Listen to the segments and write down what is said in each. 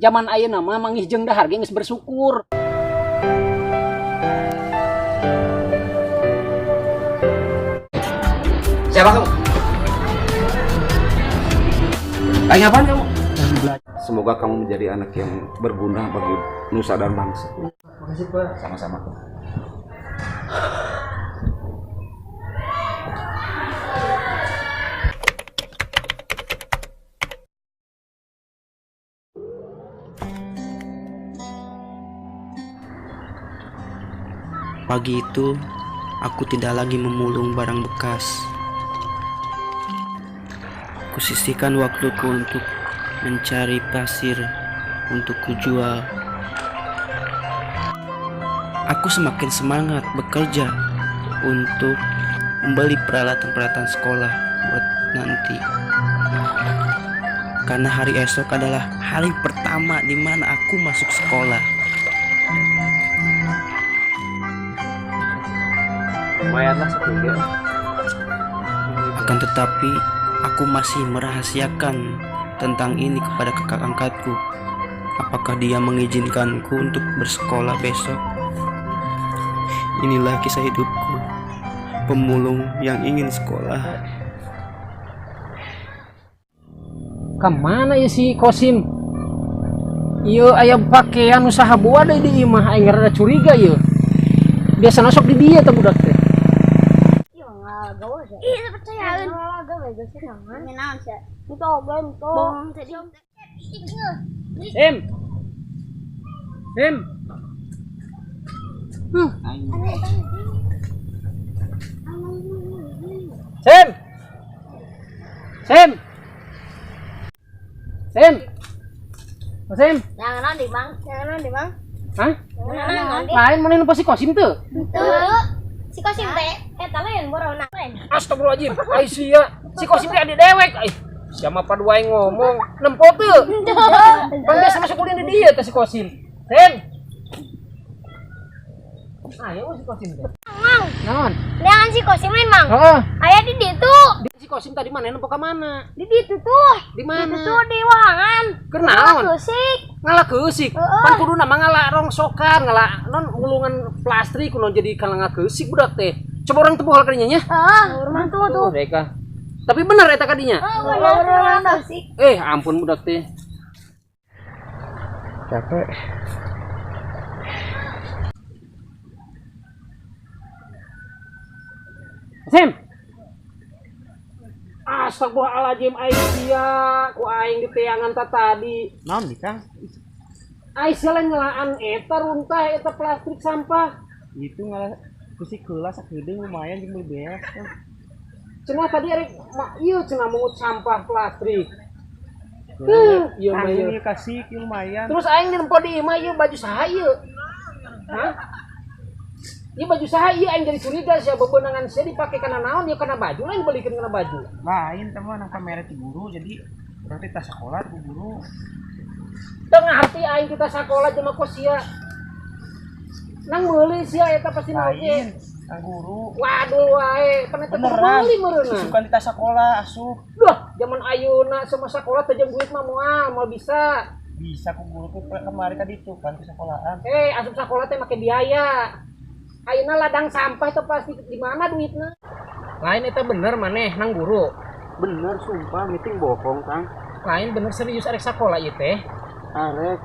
Zaman ayeuna mah manggih jeung dahar ge geus bersyukur. Siapa kamu? Tanya apaan kamu? Semoga kamu menjadi anak yang berguna bagi nusa dan bangsa. Makasih Pak. Sama-sama. Pagi itu, aku tidak lagi memulung barang bekas. Kusisihkan waktuku untuk mencari pasir untuk kujual. Aku semakin semangat bekerja untuk membeli peralatan-peralatan sekolah buat nanti. Karena hari esok adalah hari pertama di mana aku masuk sekolah. Lumayanlah sepertiga. Akan tetapi, aku masih merahasiakan tentang ini kepada kakak angkatku. Apakah dia mengizinkanku untuk bersekolah besok? Inilah kisah hidupku, pemulung yang ingin sekolah. Kemana ya si Kosim? Iya aya pakaian usaha buat di imah aing rada curiga ya. Biasa nasok di dia teh budak teh. Iya percayaan. Menang sih. Itu ogan tuh. Sim. Sim. Jangan di bang. Hah? Jangan di. Lain mana nu si Kosim teu? Tuh. Si Kosim teh eta lain borona. Astagfirullahaladzim. Ai sia. Si Kosim teh ade dewek. Ai. Siapa padua yang ngomong nempo teu. Pan biasa masuk kuliah di dia teh si Kosim. Sim. Ayo si Kosim teh. Mang. Naon? Jangan si Kosim lain, Mang. Heeh. Aya di ditu. Si Kosim tadi mana nempo ka mana? Di ditu tuh. Di mana? Di ditu di wahangan. Kenaon? Kusik. Ngalah keusik. Pan kuduna mah ngalah rongsokan, ngalah non mulungan plastrik kuno jadi kalanga keusik budak teh. Coba orang tepuh hal kadinya nya. Heeh, urang tuh. Mereka. Tapi bener eta kadinya. Urang kusik. Ampun budak teh. Capek. Sim. Astagfirullahaladzim Aisyah, ku aing di teangan tadi. Naon nih Kang? Aisyah lain ngelaan eta runtah eta plastik sampah. Itu ngalah kusik kelas sakeudeung lumayan jeung bebeas. Cenah tadi arek ieu cenah mungut sampah plastik. Ieu mah ieu kasih lumayan. Terus aing nempo di imah ieu baju saha ieu? Hah? Ieu baju saha ieu aing jadi curiga sia bebeunangan sia dipake kana naon ieu kana baju lain belikeun kana baju. Lain teman nang kamera ti guru jadi berarti tas sekolah ku guru. Teu ngarti aing kita sakola jeung kos sia. Nang meuli sia eta pasti lain kang guru. Waduh wae, paneta meuli meureunna. Sukan di tas sekolah asup. Duh, zaman ayeuna sama sekolah teh jeung duit mah moal bisa. Bisa ku guru ku kemarin ka ditu kan ke sekolahan. Asup sekolah teh make biaya. Ayeuna ladang sampah itu pasti di mana duitnya? Lain eta bener maneh nang guru. Bener sumpah meeting bohong Kang. Lain bener serius arek sakola ieu teh. Arek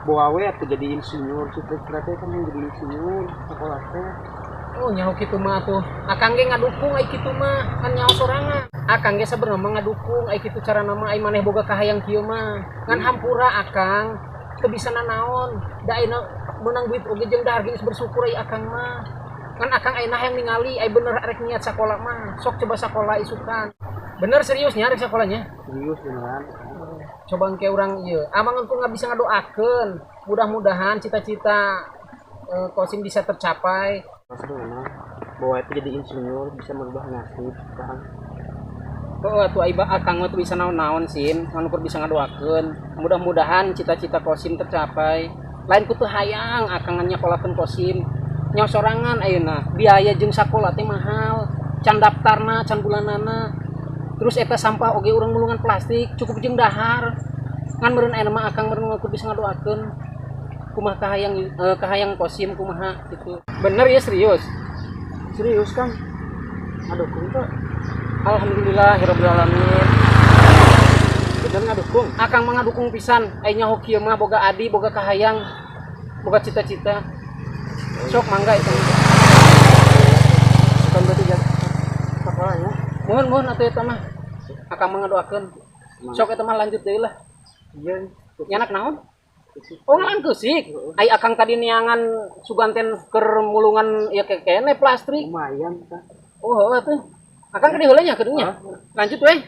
bawa we atuh jadi insinyur, cita-cita teh kan jadi insinyur sekolah teh. Oh nyaho kitu mah tuh. Akang ge ngadukung ai kitu mah, kan nyaho sorangan. Akang ge sabenerna mah ngadukung ai kitu cara nama ai maneh boga kahayang kieu mah. Ngan hampura akang teu bisa nanaon. Da ayeuna menang duit oge jeung dahar geus bersyukur ai akang mah. Kan akang ayeuna hayang ningali ai bener arek niat sakola mah. Sok coba sakola isukan. Bener seriusnya arek sakolanya? Serius beneran. coba ke orang iya amang aku nggak bisa ngadoakeun mudah-mudahan cita-cita Kosim bisa tercapai. Maksudnya bahwa itu jadi insinyur bisa merubah nasib kan. Oh tuh iba akang mah tuh bisa naon-naon sin anu bisa ngadoakeun mudah-mudahan cita-cita Kosim tercapai. Lain kutu hayang akangannya kolakeun Kosim nya sorangan ayeuna biaya jeung sakola teh mahal can daftarna can bulanana terus eta sampah oge urang mulungan plastik cukup jeung dahar ngan meureun ayeuna mah akang meureun bisa ngadoakeun kumaha kahayang Kosim kumaha gitu. Bener ya serius Kan? Aduh, kok. alhamdulillahirabbil alamin. Bener ngadukung. Akang mah ngadukung pisan aya nyaho kieu mah boga adi boga kahayang boga cita-cita sok mangga itu Kan berarti ya sekolahnya. mohon atuh eta mah akang mah ngadoakeun sok eta mah lanjut deui lah. Iya. Nyanak naon? Oh ngaran keusik. Ai akang tadi niangan suganten keur mulungan ieu kene plastik. Lumayan kan. Oh atuh. Akang kadi heula nya keudeunya. Lanjut we.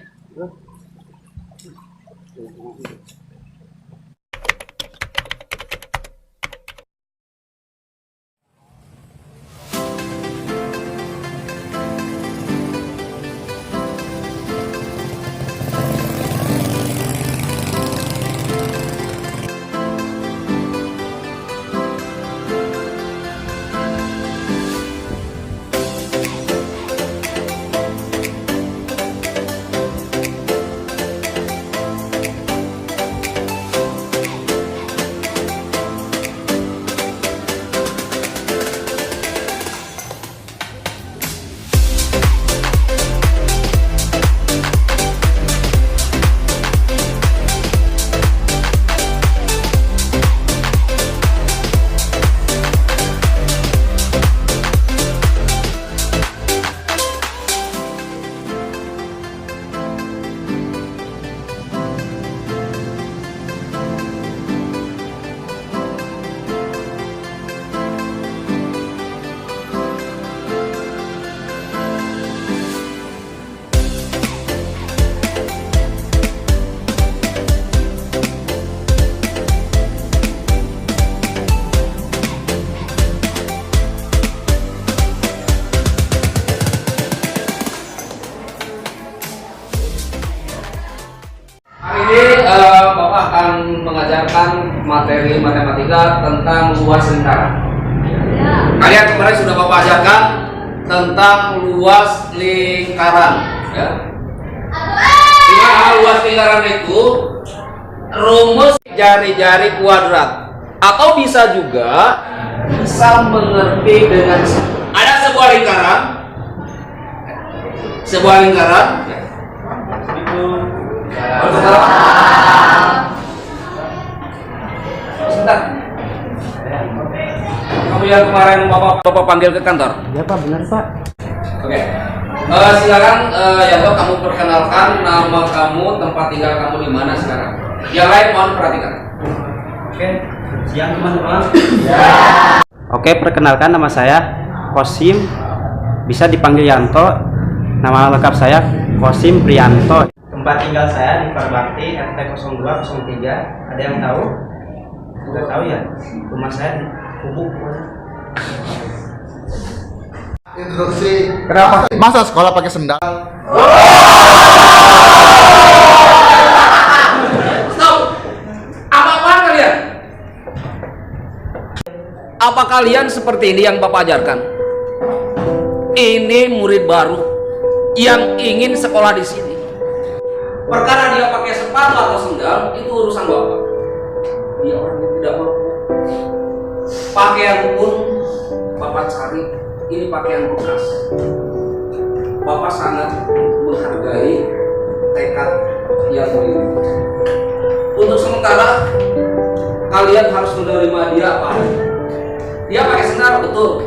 Bapak akan mengajarkan materi matematika tentang luas lingkaran. Kalian kemarin sudah Bapak ajarkan tentang luas lingkaran, ya. Di mana luas lingkaran itu rumus jari-jari kuadrat, atau bisa juga bisa mengerti dengan ada sebuah lingkaran, ya. Sebentar. Kamu yang kemarin Bapak panggil ke kantor? Ya Pak, benar Pak. Oke. Silakan Yanto, kamu perkenalkan nama kamu, tempat tinggal kamu di mana sekarang. Yang lain mohon perhatikan. Oke, siang teman-teman. Ya. Oke, perkenalkan nama saya Kosim, bisa dipanggil Yanto. Nama lengkap saya Kosim Prianto. Tempat tinggal saya di Parbakti RT 0203. Ada yang tahu? Tidak tahu ya? Rumah saya di Kubuk. Instruksi. Kenapa? Masa sekolah pakai sendal? Stop. Apa kalian? Apa kalian seperti ini yang Bapak ajarkan? Ini murid baru yang ingin sekolah di sini. Perkara dia pakai sepatu atau sendal itu urusan Bapak. Dia orang yang tidak mampu. Pakaian pun Bapak cari, ini pakaian bekas. Bapak sangat menghargai tekad yang ini. Untuk sementara kalian harus menerima dia apa adanya. Dia pakai sendal betul.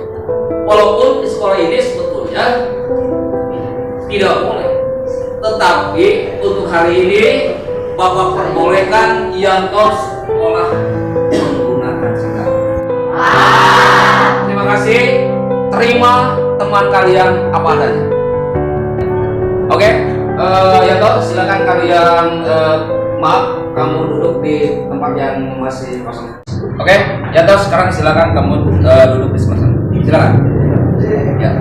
Walaupun di sekolah ini sebetulnya tidak boleh. Tetapi untuk hari ini Bapak perbolehkan Yanto sekolah menggunakan sendal. Terima kasih. Terima teman kalian apa adanya. Oke, Yanto silakan kalian maaf kamu duduk di tempat yang masih kosong. Oke, Yanto, sekarang silakan kamu duduk di sebelah sana. Silakan. Ya.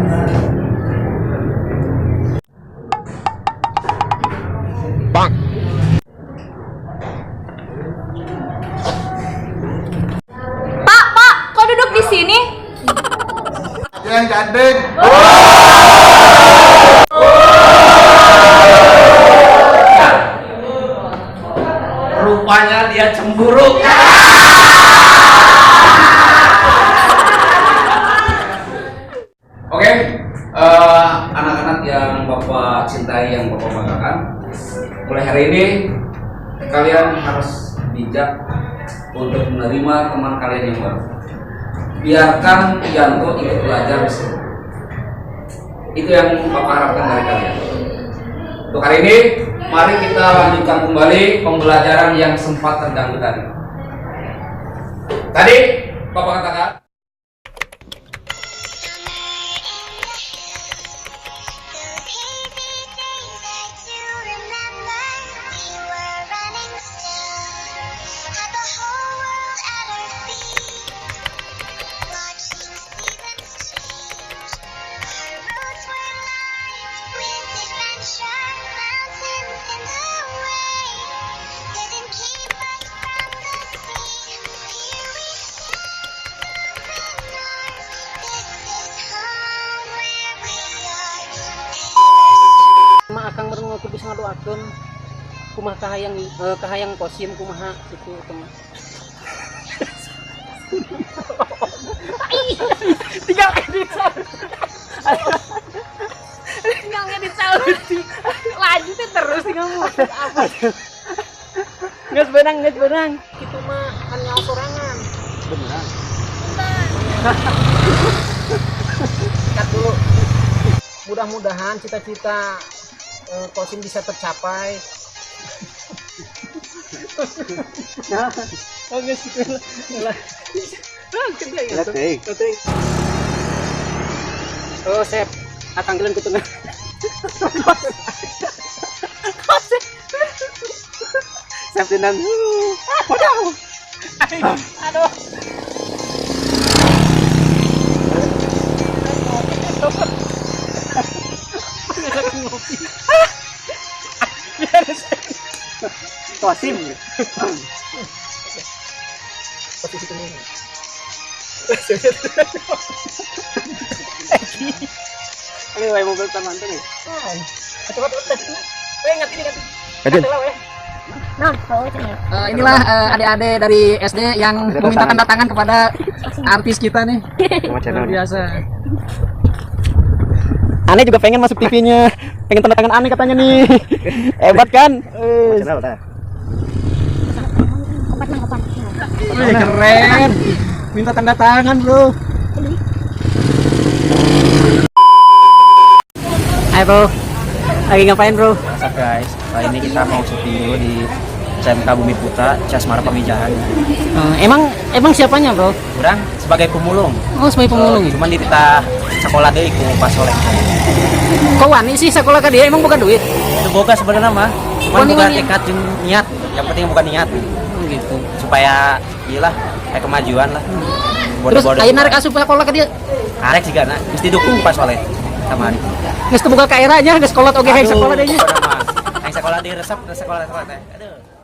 Pak, kok duduk di sini? Yang gandeng. Rupanya dia cemburu. Oke, anak-anak yang Bapak cintai, yang Bapak banggakan, mulai hari ini kalian harus bijak untuk menerima teman kalian yang baru. Biarkan Yanto ikut belajar di sini. Itu yang Bapak harapkan dari kalian. Untuk hari ini, mari kita lanjutkan kembali pembelajaran yang sempat terganggu tadi. Tadi Bapak katakan, Akang baru ngaku bisa ngadoakeun kumaha kahayang kosim kumaha itu teman. Tinggal edit lanjutin terus tinggal musik apa nges benang gitu mah kan nyawa sorangan beneran cut dulu. Mudah-mudahan cita-cita Kosim bisa tercapai. Nah, oke gitu lah. Oh, Sep, akang geuleuh ku tengah. Sep dinan. Waduh. Aduh. Kosim. Posisi ini. Ini wae mobil taman tuh nih. Cepat. Ingat ini. Nah, inilah adik-adik dari SD yang meminta tanda tangan kepada artis kita nih. Luar biasa. Aneh juga pengen masuk TV-nya, pengen tanda tangan Aneh katanya nih. Hebat kan? Wih, keren. Minta tanda tangan, Bro. Hai, Bro. Lagi ngapain, Bro? What's up guys, kali ini kita mau syuting dulu di CMK Bumi Putra, Casmara Pamijahan. Emang siapanya, Bro? Kurang sebagai pemulung. Oh, sebagai pemulung. Cuman di kita sekolah deh ku pas oleh. Kok wani sih sekolah ke dia emang bukan duit? Itu boga sebenarnya mah. Cuman Wani, bukan wani. tekad jeung niat. Yang penting bukan niat. Gitu. Supaya iyalah kayak kemajuan lah. Terus ayo narik asup sekolah ke dia. Arek sih gana, mesti dukung pas oleh sama hari. Geus teu boga ka era nya, geus kolot oge hayang sekolah deh nya. Yang sekolah di resep, sekolah teh. Aduh.